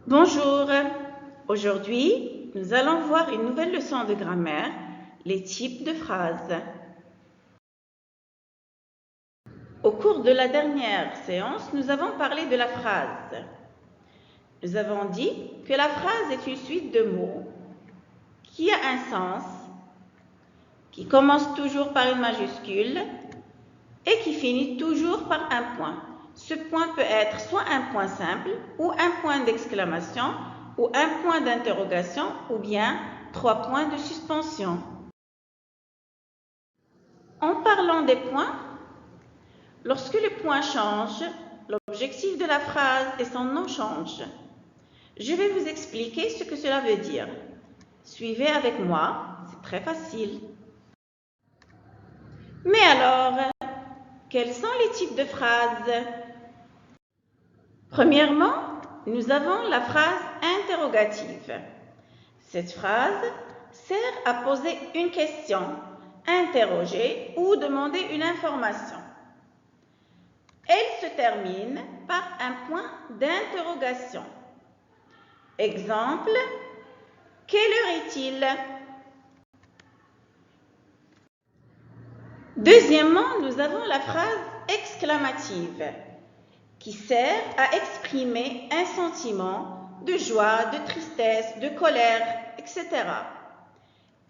Bonjour, aujourd'hui nous allons voir une nouvelle leçon de grammaire, les types de phrases. Au cours de la dernière séance, nous avons parlé de la phrase. Nous avons dit que la phrase est une suite de mots qui a un sens, qui commence toujours par une majuscule et qui finit toujours par un point. Ce point peut être soit un point simple ou un point d'exclamation ou un point d'interrogation ou bien 3 points de suspension. En parlant des points, lorsque le point change, l'objectif de la phrase et son nom changent. Je vais vous expliquer ce que cela veut dire. Suivez avec moi, c'est très facile. Mais alors, quels sont les types de phrases? Premièrement, nous avons la phrase interrogative. Cette phrase sert à poser une question, interroger ou demander une information. Elle se termine par un point d'interrogation. Exemple, quelle heure est-il? Deuxièmement, nous avons la phrase exclamative qui sert à exprimer un sentiment de joie, de tristesse, de colère, etc.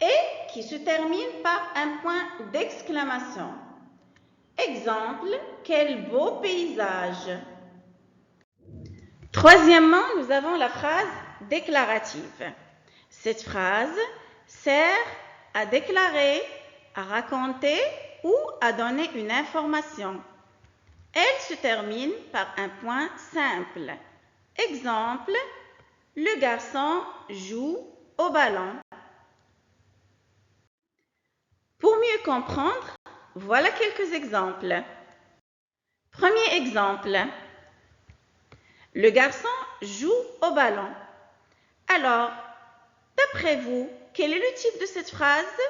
et qui se termine par un point d'exclamation. Exemple, quel beau paysage! Troisièmement, nous avons la phrase déclarative. Cette phrase sert à déclarer, à raconter ou à donner une information. Elle se termine par un point simple. Exemple, le garçon joue au ballon. Pour mieux comprendre, voilà quelques exemples. Premier exemple, le garçon joue au ballon. Alors, d'après vous, quel est le type de cette phrase?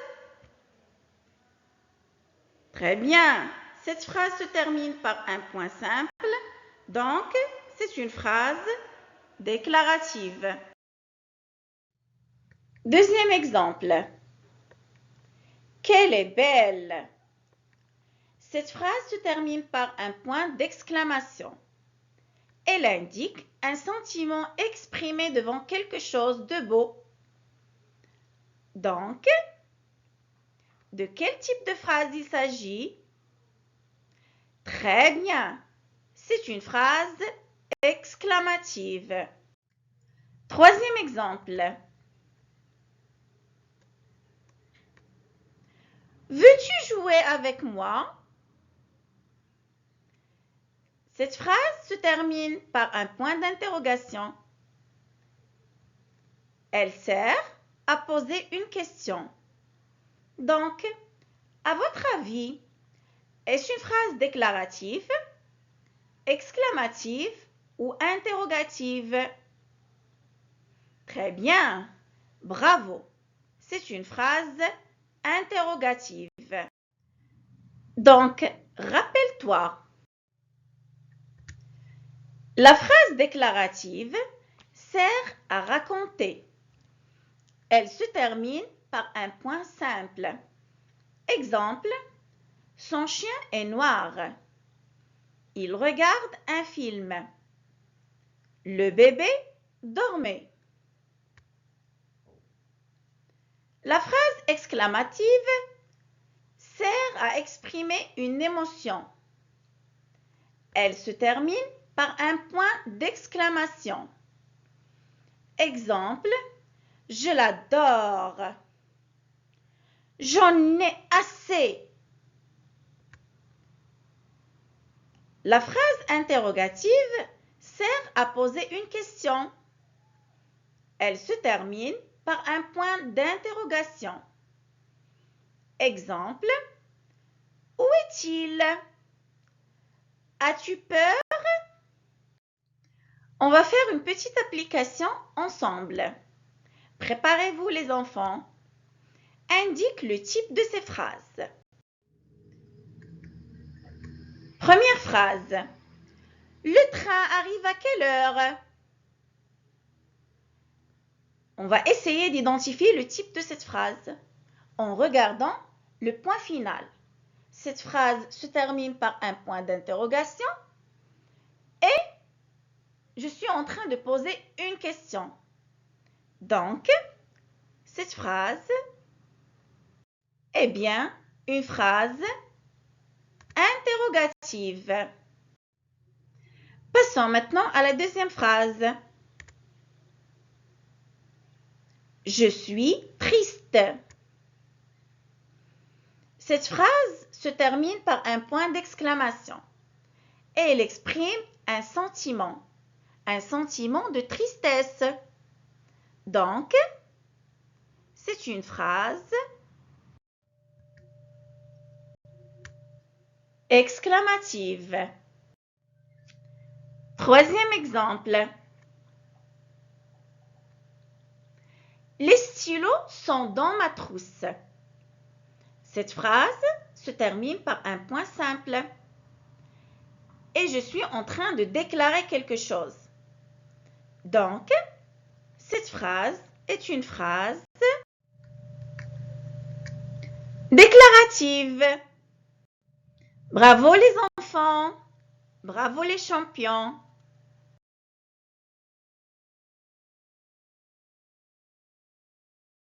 Très bien, cette phrase se termine par un point simple, donc c'est une phrase déclarative. Deuxième exemple, qu'elle est belle. Cette phrase se termine par un point d'exclamation. Elle indique un sentiment exprimé devant quelque chose de beau. Donc, de quel type de phrase il s'agit? Très bien, c'est une phrase exclamative. Troisième exemple. Veux-tu jouer avec moi? Cette phrase se termine par un point d'interrogation. Elle sert à poser une question. Donc, à votre avis, est-ce une phrase déclarative, exclamative ou interrogative? Très bien, bravo, c'est une phrase interrogative. Donc, rappelle-toi, la phrase déclarative sert à raconter. Elle se termine par un point simple. Exemple, son chien est noir. Il regarde un film. Le bébé dormait. La phrase exclamative sert à exprimer une émotion. Elle se termine par un point d'exclamation. Exemple, je l'adore. J'en ai assez. La phrase interrogative sert à poser une question. Elle se termine par un point d'interrogation. Exemple, où est-il? As-tu peur? On va faire une petite application ensemble. Préparez-vous les enfants. Indique le type de ces phrases. Première phrase. Le train arrive à quelle heure? On va essayer d'identifier le type de cette phrase en regardant le point final. Cette phrase se termine par un point d'interrogation et je suis en train de poser une question. Donc, cette phrase est bien une phrase interrogative. Passons maintenant à la deuxième phrase. Je suis triste. Cette phrase se termine par un point d'exclamation et elle exprime un sentiment de tristesse. Donc, c'est une phrase exclamative. Troisième exemple. Les stylos sont dans ma trousse. Cette phrase se termine par un point simple et je suis en train de déclarer quelque chose. Donc, cette phrase est une phrase déclarative. Bravo les enfants, bravo les champions.